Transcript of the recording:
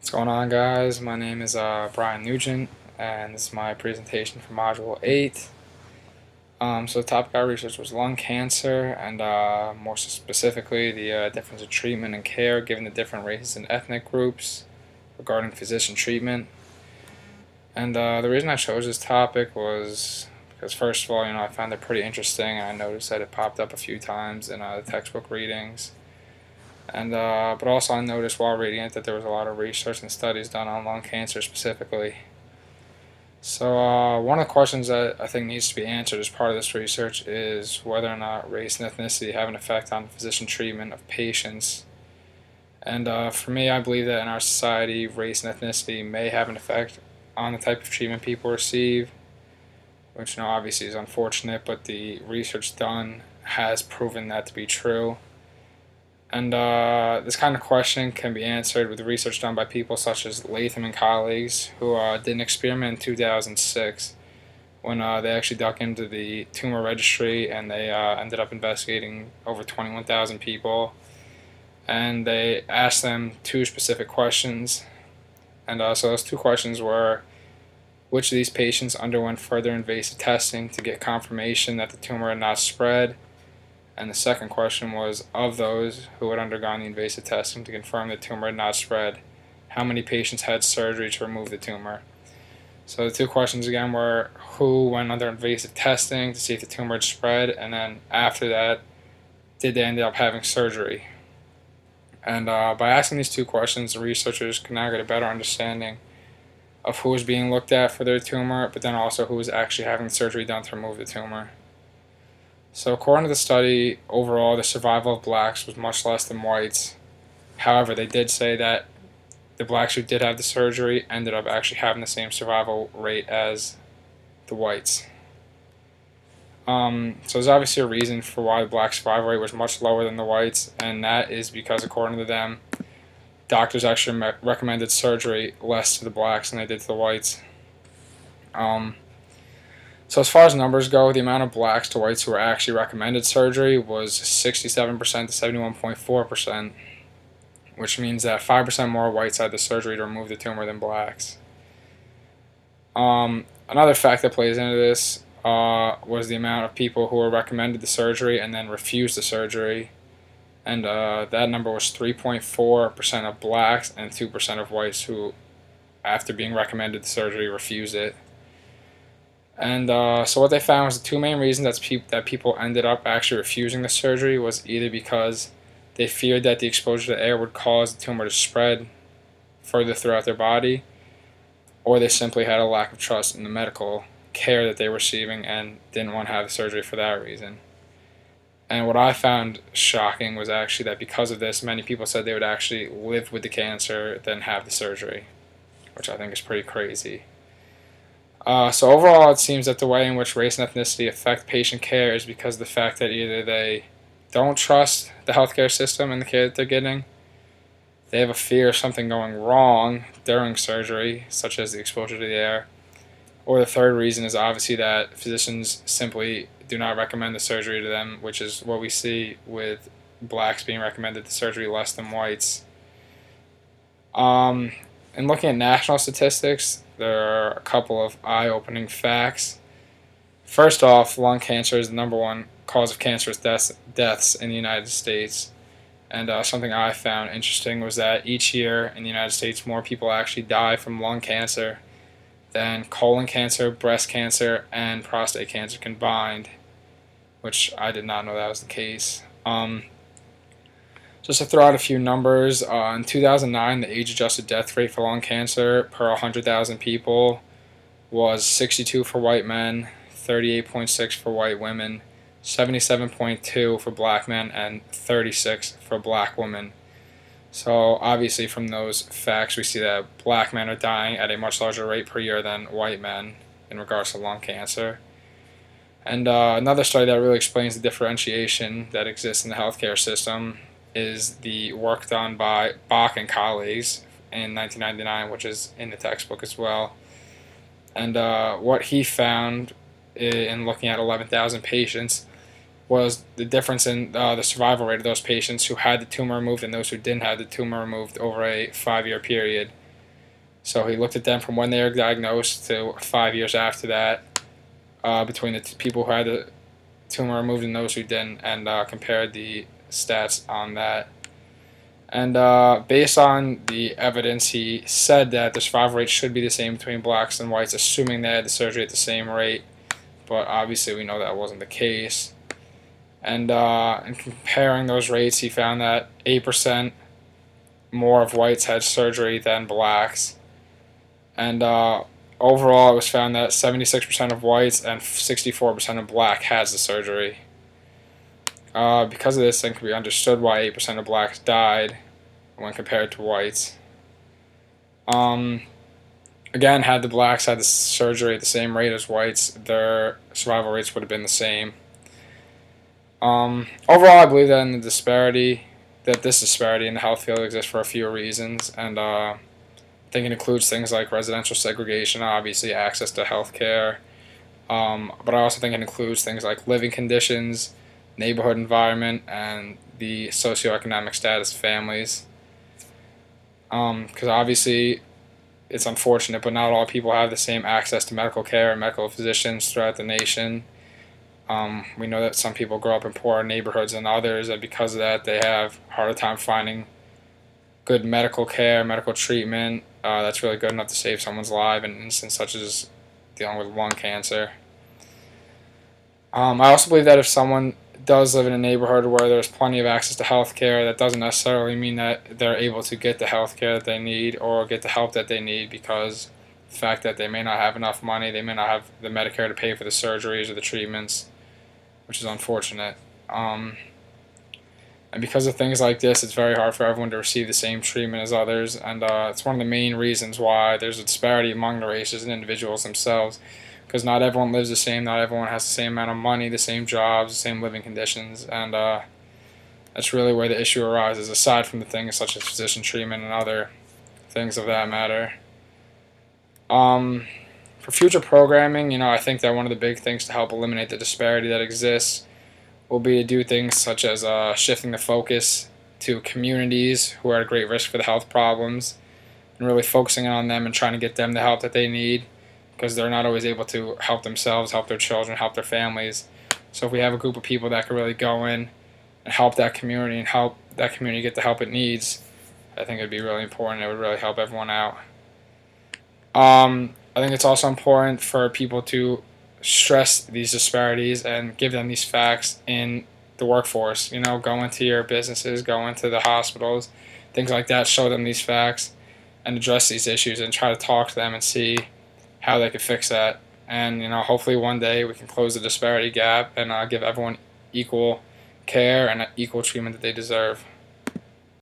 What's going on, guys? My name is Brian Nugent, and this is my presentation for Module 8. So the topic I researched was lung cancer, and more specifically, the difference of treatment and care given the different races and ethnic groups regarding physician treatment. And the reason I chose this topic was because, first of all, I found it pretty interesting, and I noticed that it popped up a few times in the textbook readings. And but also I noticed while reading it that there was a lot of research and studies done on lung cancer specifically. So one of the questions that I think needs to be answered as part of this research is whether or not race and ethnicity have an effect on physician treatment of patients. And for me, I believe that in our society, race and ethnicity may have an effect on the type of treatment people receive, which obviously is unfortunate, but the research done has proven that to be true. And this kind of question can be answered with research done by people such as Latham and colleagues, who did an experiment in 2006 when they actually dug into the tumor registry, and they ended up investigating over 21,000 people. And they asked them two specific questions. And so those two questions were, which of these patients underwent further invasive testing to get confirmation that the tumor had not spread? And the second question was, of those who had undergone the invasive testing to confirm the tumor had not spread, how many patients had surgery to remove the tumor? So the two questions again were, who went under invasive testing to see if the tumor had spread, and then after that, did they end up having surgery? And by asking these two questions, the researchers could now get a better understanding of who was being looked at for their tumor, but then also who was actually having surgery done to remove the tumor. So according to the study, overall the survival of blacks was much less than whites. However, they did say that the blacks who did have the surgery ended up actually having the same survival rate as the whites. So there's obviously a reason for why the black survival rate was much lower than the whites, and that is because, according to them, doctors actually recommended surgery less to the blacks than they did to the whites. So as far as numbers go, the amount of blacks to whites who were actually recommended surgery was 67% to 71.4%, which means that 5% more whites had the surgery to remove the tumor than blacks. Another fact that plays into this was the amount of people who were recommended the surgery and then refused the surgery, and that number was 3.4% of blacks and 2% of whites who, after being recommended the surgery, refused it. And so what they found was the two main reasons that people ended up actually refusing the surgery was either because they feared that the exposure to air would cause the tumor to spread further throughout their body, or they simply had a lack of trust in the medical care that they were receiving and didn't want to have the surgery for that reason. And what I found shocking was actually that because of this, many people said they would actually live with the cancer than have the surgery, which I think is pretty crazy. So overall, it seems that the way in which race and ethnicity affect patient care is because of the fact that either they don't trust the healthcare system and the care that they're getting, they have a fear of something going wrong during surgery, such as the exposure to the air, or the third reason is obviously that physicians simply do not recommend the surgery to them, which is what we see with blacks being recommended the surgery less than whites. In looking at national statistics, there are a couple of eye-opening facts. First off, lung cancer is the number one cause of cancerous deaths in the United States. And something I found interesting was that each year in the United States, more people actually die from lung cancer than colon cancer, breast cancer, and prostate cancer combined, which I did not know that was the case. Just to throw out a few numbers, in 2009, the age-adjusted death rate for lung cancer per 100,000 people was 62 for white men, 38.6 for white women, 77.2 for black men, and 36 for black women. So obviously from those facts, we see that black men are dying at a much larger rate per year than white men in regards to lung cancer. And another study that really explains the differentiation that exists in the healthcare system is the work done by Bach and colleagues in 1999, which is in the textbook as well. And what he found in looking at 11,000 patients was the difference in the survival rate of those patients who had the tumor removed and those who didn't have the tumor removed over a 5-year period. So he looked at them from when they were diagnosed to 5 years after that, between the people who had the tumor removed and those who didn't, and compared the stats on that. And based on the evidence, he said that the survival rate should be the same between blacks and whites, assuming they had the surgery at the same rate. But obviously we know that wasn't the case. And in comparing those rates, he found that 8% more of whites had surgery than blacks. And overall, it was found that 76% of whites and 64% of black has the surgery. Because of this, it can be understood why 8% of blacks died when compared to whites. Again, had the blacks had the surgery at the same rate as whites, their survival rates would have been the same. Overall, I believe that this disparity in the health field exists for a few reasons, and I think it includes things like residential segregation, obviously access to health care, but I also think it includes things like living conditions, neighborhood environment, and the socioeconomic status of families. Because obviously it's unfortunate, but not all people have the same access to medical care and medical physicians throughout the nation. We know that some people grow up in poorer neighborhoods than others, and because of that, they have a harder time finding good medical care, medical treatment that's really good enough to save someone's life in an instance such as dealing with lung cancer. I also believe that if someone does live in a neighborhood where there's plenty of access to health care, that doesn't necessarily mean that they're able to get the health care that they need or get the help that they need, because the fact that they may not have enough money, they may not have the Medicare to pay for the surgeries or the treatments, which is unfortunate. And because of things like this, it's very hard for everyone to receive the same treatment as others, and it's one of the main reasons why there's a disparity among the races and individuals themselves, because not everyone lives the same, not everyone has the same amount of money, the same jobs, the same living conditions, and that's really where the issue arises, aside from the things such as physician treatment and other things of that matter. For future programming, I think that one of the big things to help eliminate the disparity that exists will be to do things such as shifting the focus to communities who are at great risk for the health problems, and really focusing on them and trying to get them the help that they need, because they're not always able to help themselves, help their children, help their families. So if we have a group of people that can really go in and help that community and help that community get the help it needs, I think it would be really important. It would really help everyone out. I think it's also important for people to stress these disparities and give them these facts in the workforce. Go into your businesses, go into the hospitals, things like that, show them these facts and address these issues and try to talk to them and see how they could fix that. And hopefully one day we can close the disparity gap and give everyone equal care and equal treatment that they deserve.